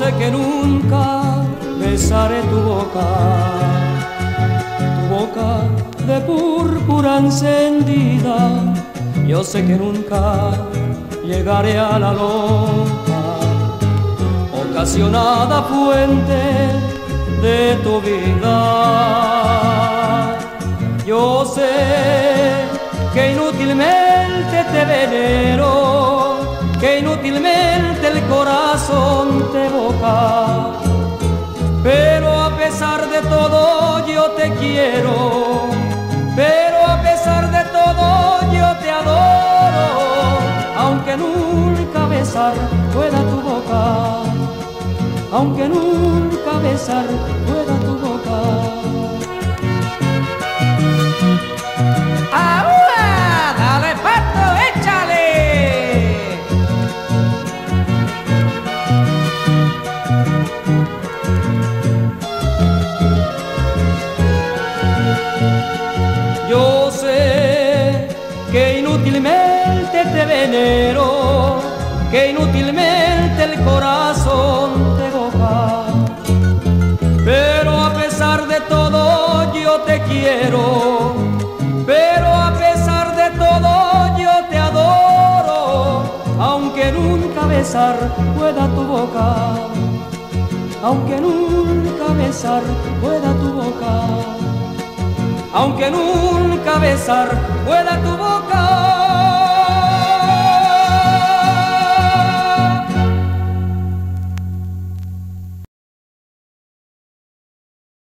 sé que nunca besaré tu boca de púrpura encendida. Yo sé que nunca llegaré a la loca, ocasionada fuente de tu vida. Yo sé que inútilmente te venero, que inútilmente el corazón te evoca, pero a pesar de todo yo te quiero, pero a pesar de todo yo te adoro, aunque nunca besar pueda tu boca, aunque nunca besar pueda tu boca. ¡Ahora! ¡Dale, pato, échale! Yo sé que inútilmente te venero, que inútilmente el corazón te evoca, pero a pesar de todo yo te quiero, pero a pesar de todo yo te adoro, aunque nunca besar pueda tu boca, aunque nunca besar pueda tu boca, aunque nunca besar pueda tu boca.